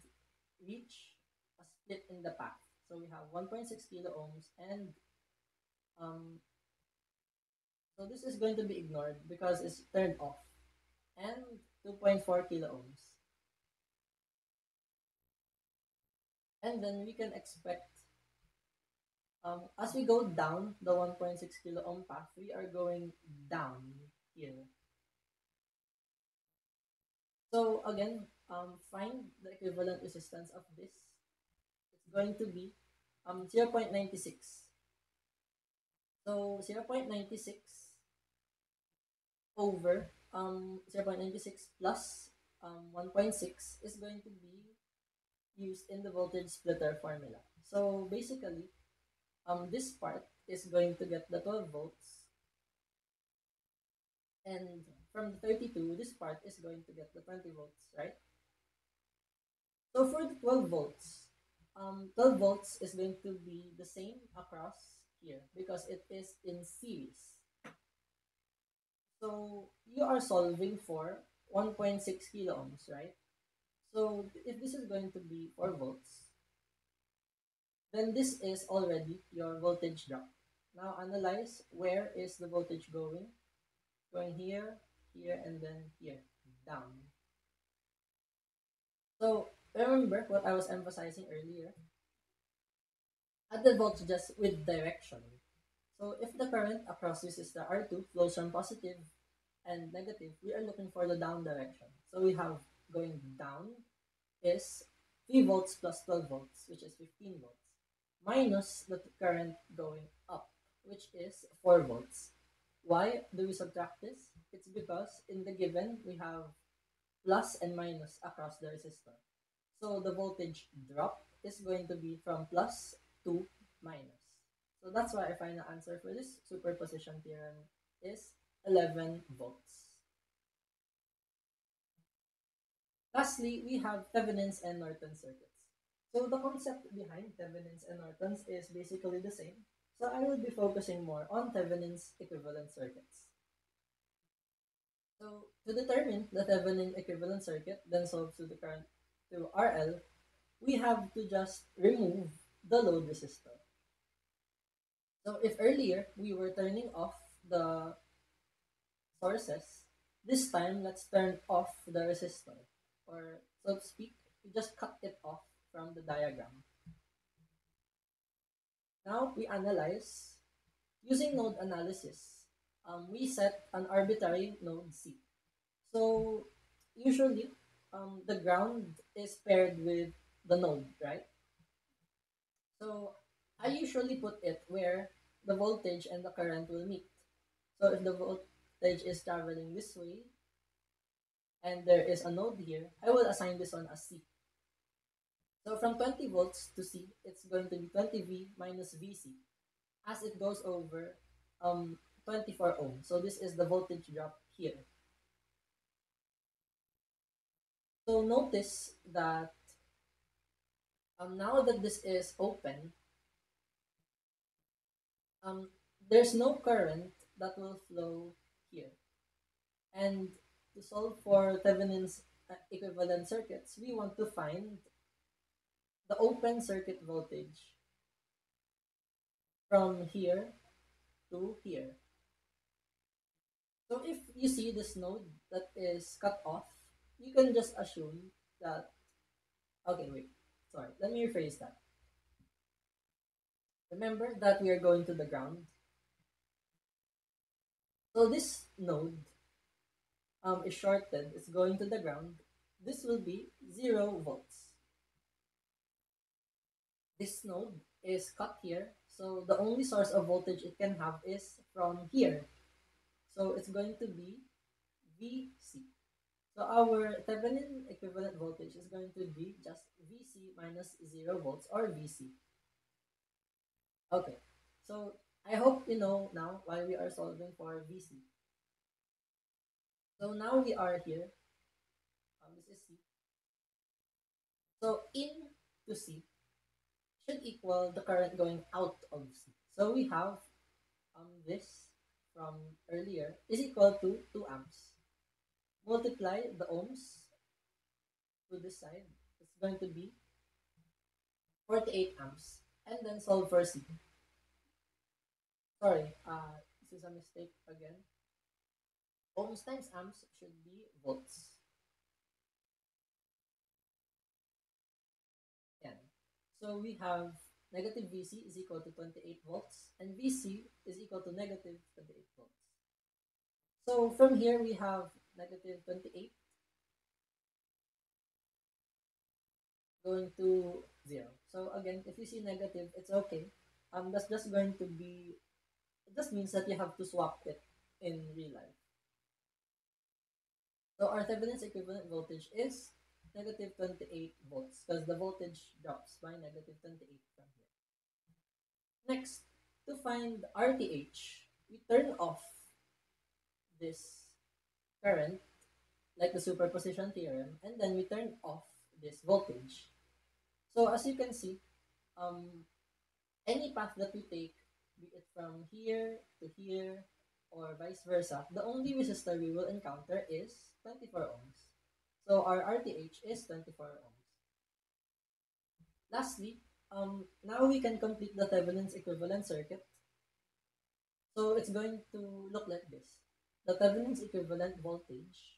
reach a split in the path. So we have 1.6 kilo ohms, and um, so this is going to be ignored because it's turned off, and 2.4 kilo ohms. And then we can expect, as we go down the 1.6 kilo ohm path, we are going down here. So again, find the equivalent resistance of this. It's going to be 0.96. So 0.96 over 0.96 plus 1.6 is going to be used in the voltage splitter formula. So basically, this part is going to get the 12 volts, and from the 32, this part is going to get the 20 volts, right? So for the 12 volts, 12 volts is going to be the same across here because it is in series. So you are solving for 1.6 kilo ohms, right? So if this is going to be 4 volts, then this is already your voltage drop. Now analyze where is the voltage going. Going here, here, and then here, down. So remember what I was emphasizing earlier. Add the voltages with direction. So if the current across resistor R2 flows from positive and negative, we are looking for the down direction. So we have going down is 3 volts plus 12 volts, which is 15 volts, minus the current going up, which is 4 volts. Why do we subtract this? It's because in the given, we have plus and minus across the resistor. So the voltage drop is going to be from plus to minus. So that's why our final answer for this superposition theorem is 11 volts. Lastly, we have Thevenin's and Norton circuits. So the concept behind Thevenin's and Norton's is basically the same. So I will be focusing more on Thevenin's equivalent circuits. So to determine the Thevenin equivalent circuit, then solve to the current to RL, we have to just remove the load resistor. So if earlier we were turning off the sources, this time let's turn off the resistor, or so to speak, we just cut it off from the diagram. Now we analyze using node analysis. We set an arbitrary node C. So usually the ground is paired with the node, right? So I usually put it where the voltage and the current will meet. So if the voltage is traveling this way and there is a node here, I will assign this one as C. So from 20 volts to C, it's going to be 20V minus VC as it goes over 24 ohms. So this is the voltage drop here. So notice that now that this is open, there's no current that will flow here. And to solve for Thevenin's equivalent circuits, we want to find the open circuit voltage from here to here. So if you see this node that is cut off, you can just assume that, okay, wait, sorry, let me rephrase that. Remember that we are going to the ground. So this node is shorted, it's going to the ground. This will be 0 volts. This node is cut here, so the only source of voltage it can have is from here. So it's going to be VC. So our Thevenin equivalent voltage is going to be just VC minus 0 volts, or VC. Okay, so I hope you know now why we are solving for VC. So now we are here. This is C. So in to C should equal the current going out of C. So we have this from earlier is equal to 2 amps. Multiply the ohms to this side. It's going to be 48 amps. And then solve for C. Sorry, this is a mistake again. Ohms times amps should be volts. Yan. So we have negative VC is equal to 28 volts, and VC is equal to negative 28 volts. So from here we have negative 28 going to 0. So again, if you see negative, it's okay. That's just going to be, it just means that you have to swap it in real life. So our Thevenin's equivalent voltage is negative 28 volts because the voltage drops by negative 28 from here. Next, to find RTH, we turn off this current, like the superposition theorem, and then we turn off this voltage. So as you can see, any path that we take, be it from here to here or vice versa, the only resistor we will encounter is 24 ohms. So our RTH is 24 ohms. Lastly, now we can complete the Thevenin's equivalent circuit. So it's going to look like this. The Thevenin's equivalent voltage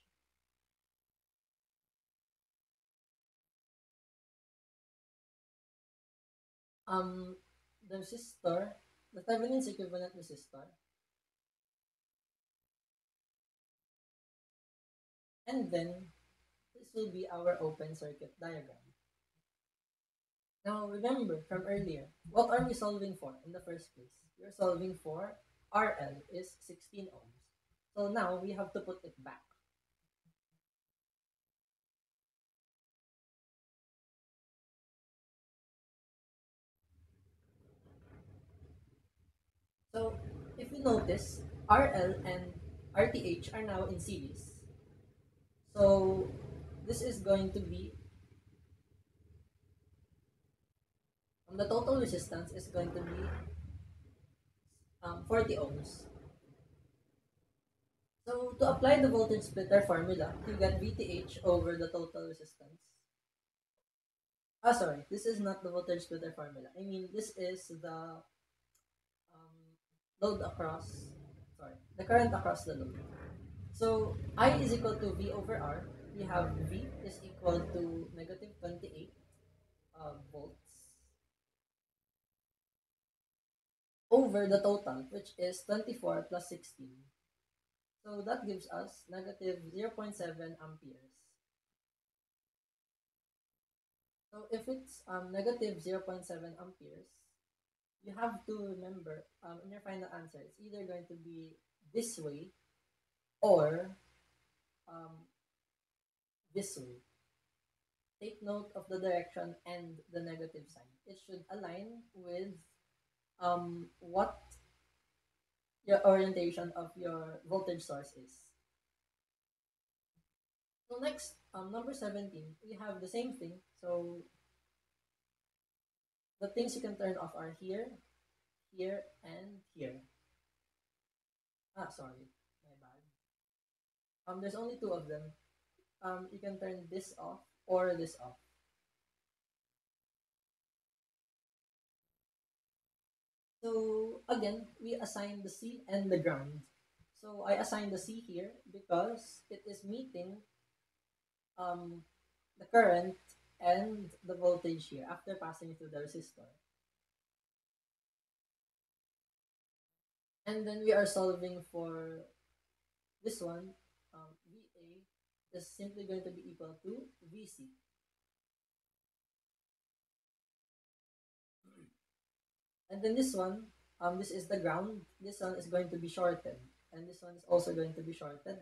the resistor, the Thevenin's equivalent resistor, and then this will be our open circuit diagram. Now remember from earlier, what are we solving for in the first place? We're solving for RL is 16 ohms. So now we have to put it back. So if you notice, RL and RTH are now in series. So this is going to be The total resistance is going to be 40 ohms. So to apply the voltage splitter formula, you get VTH over the total resistance. Sorry, this is not the voltage splitter formula. I mean, this is the um, load across, sorry, the current across the load. So I is equal to V over R. We have V is equal to negative 28 volts over the total, which is 24 plus 16. So that gives us negative 0.7 amperes. So if it's negative 0.7 amperes, you have to remember in your final answer, it's either going to be this way or um, this way. Take note of the direction and the negative sign. It should align with what your orientation of your voltage source is. So next, number 17, we have the same thing. So the things you can turn off are here, here, and here. Sorry, my bad. There's only two of them. You can turn this off or this off. So again, we assign the C and the ground. So I assign the C here because it is meeting um, the current and the voltage here after passing through the resistor. And then we are solving for this one. VA is simply going to be equal to VC. And then this is the ground. This one is going to be shorted. And this one is also going to be shorted.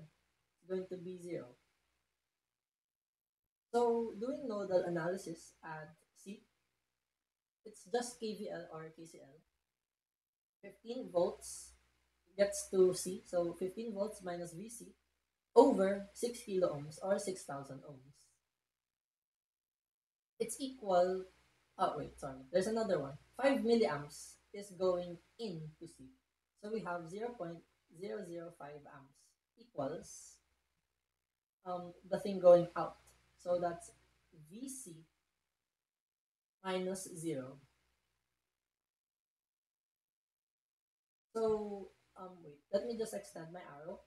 It's going to be 0. So doing nodal analysis at C, it's just KVL or KCL. 15 volts gets to C, so 15 volts minus VC over 6 kilo ohms or 6,000 ohms. It's equal, there's another one. 5 milliamps is going into C. So we have 0.005 amps equals the thing going out. So that's VC minus 0. So, wait, let me just extend my arrow.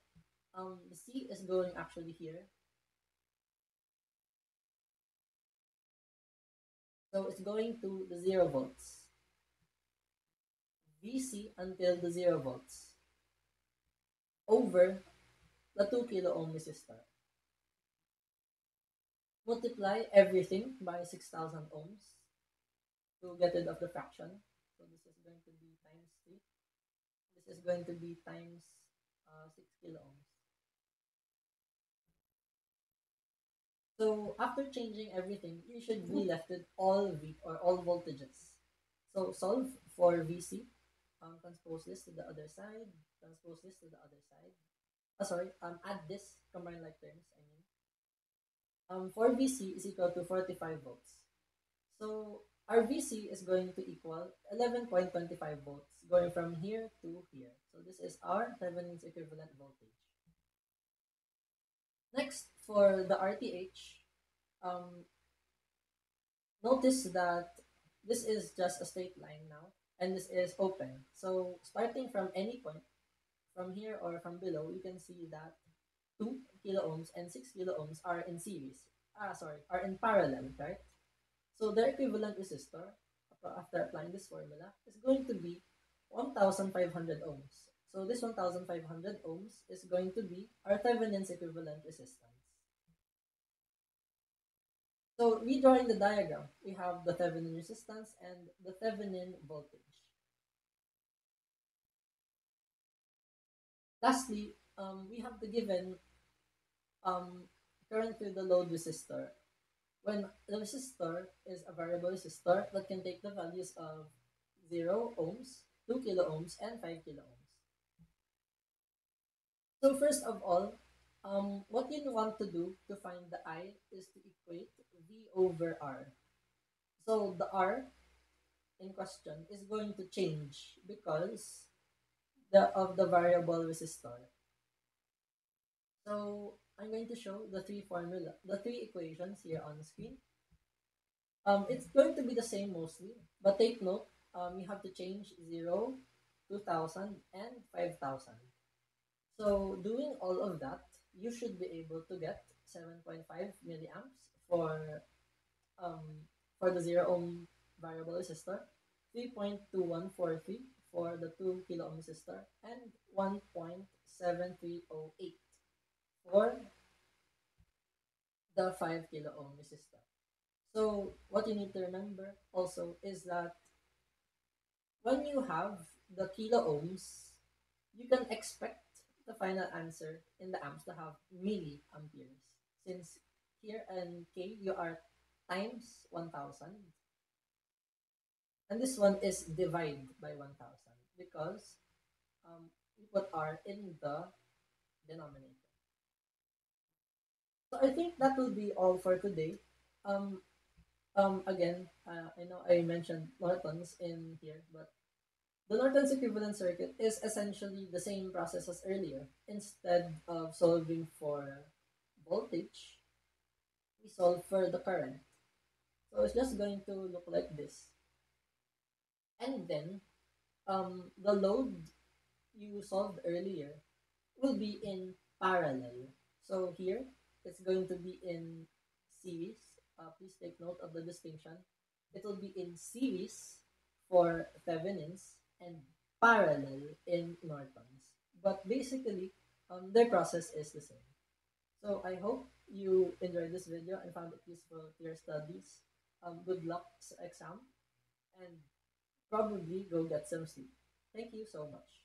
The C is going actually here. So it's going to the 0 volts. VC until the 0 volts over the 2 kilo ohm resistor. Multiply everything by 6,000 ohms to get rid of the fraction. So this is going to be times 3. This is going to be times 6 kilo ohms. So after changing everything, you should be left with all V or all voltages. So solve for VC. Transpose this to the other side. Transpose this to the other side. Add this, combine like terms, I mean. For VC is equal to 45 volts. So our VC is going to equal 11.25 volts going from here to here. So this is our Thevenin's equivalent voltage. Next, for the RTH, notice that this is just a straight line now, and this is open. So starting from any point, from here or from below, you can see that 2 kilo ohms and 6 kilo ohms are in series. Are in parallel, right? So their equivalent resistor, after applying this formula, is going to be 1,500 ohms. So this 1,500 ohms is going to be our Thevenin's equivalent resistance. So redrawing the diagram, we have the Thevenin resistance and the Thevenin voltage. Lastly, we have the given current through the load resistor. When the resistor is a variable resistor that can take the values of 0 ohms, 2 kilo ohms, and 5 kilo ohms. So first of all, what you want to do to find the I is to equate V over R. So the R in question is going to change because of the variable resistor. So I'm going to show the three equations here on the screen. It's going to be the same mostly, but take note, you have to change 0, 2000, and 5000. So doing all of that, you should be able to get 7.5 milliamps um, for the 0 ohm variable resistor, 3.2143 for the 2 kilo ohm resistor, and 1.7308 for the 5 kilo ohm resistor. So what you need to remember also is that when you have the kilo ohms, you can expect the final answer in the amps to have milliamperes. Since here in K you are times 1000, and this one is divide by 1000 because we put R in the denominator. So I think that will be all for today. Um, again, I know I mentioned Norton's in here, but the Norton's equivalent circuit is essentially the same process as earlier. Instead of solving for voltage, we solve for the current. So it's just going to look like this. And then the load you solved earlier will be in parallel. So here, it's going to be in series. Please take note of the distinction. It will be in series for Thevenin's and parallel in Norton's. But basically, their process is the same. So I hope you enjoyed this video and found it useful to your studies. Good luck sa exam and probably go get some sleep. Thank you so much.